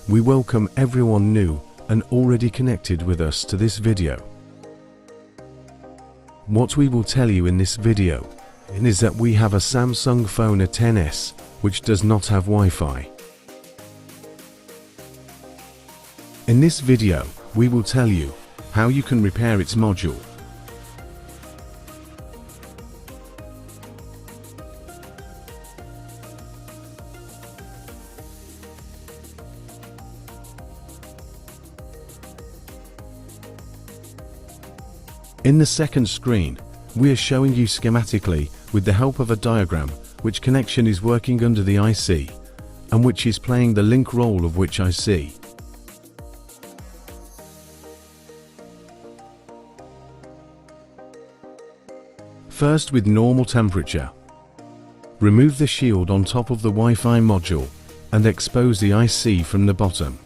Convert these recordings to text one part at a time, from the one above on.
We welcome everyone new and already connected with us to this video. What we will tell you in this video is that we have a Samsung phone A10s which does not have Wi-Fi. In this video, we will tell you how you can repair its module. In the second screen, we are showing you schematically, with the help of a diagram, which connection is working under the IC, and which is playing the link role of which IC. First, with normal temperature, remove the shield on top of the Wi-Fi module and expose the IC from the bottom.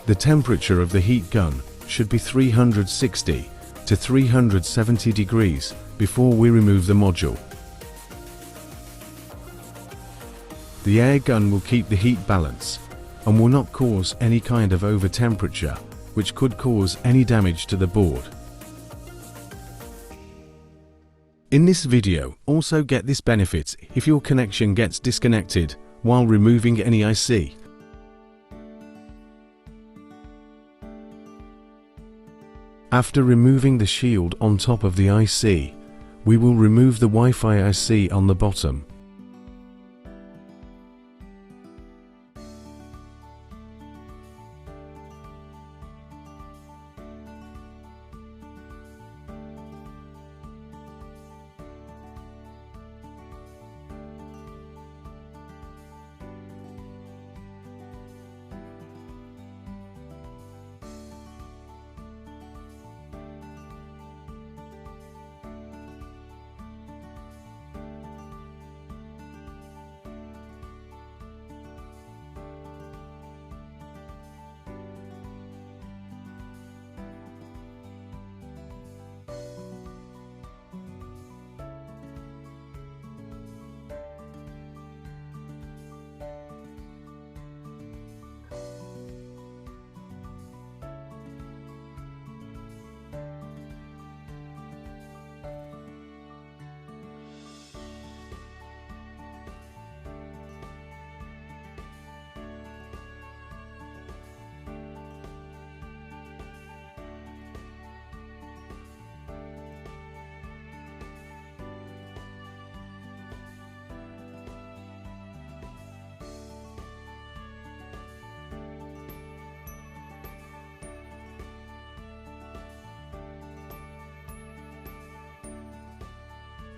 The temperature of the heat gun should be 360 to 370 degrees before we remove the module. The air gun will keep the heat balance and will not cause any kind of over temperature which could cause any damage to the board. In this video, also get this benefit if your connection gets disconnected while removing any IC. After removing the shield on top of the IC, we will remove the Wi-Fi IC on the bottom.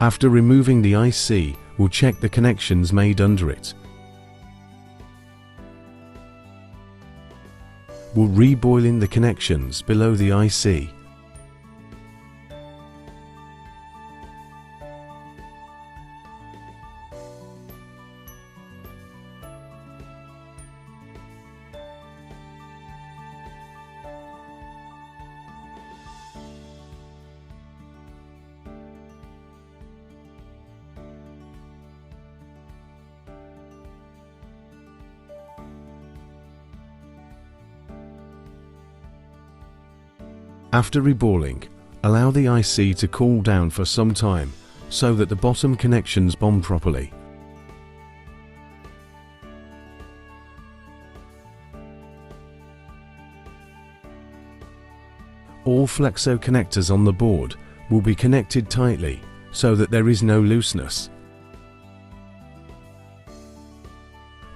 After removing the IC, we'll check the connections made under it. We'll reboil in the connections below the IC. After reballing, allow the IC to cool down for some time so that the bottom connections bond properly. All flexo connectors on the board will be connected tightly so that there is no looseness.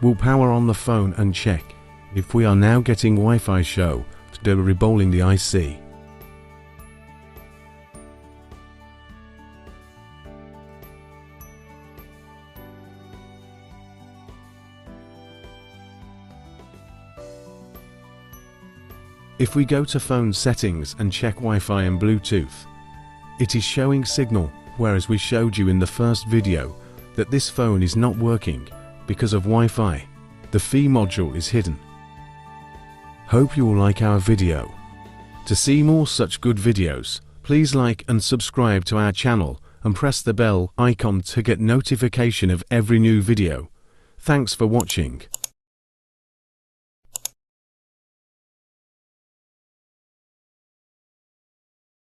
We'll power on the phone and check if we are now getting Wi-Fi show to reballing the IC. If we go to phone settings and check Wi-Fi and Bluetooth, it is showing signal, whereas we showed you in the first video that this phone is not working because of Wi-Fi. The Fi module is hidden. Hope you will like our video. To see more such good videos, please like and subscribe to our channel and press the bell icon to get notification of every new video. Thanks for watching.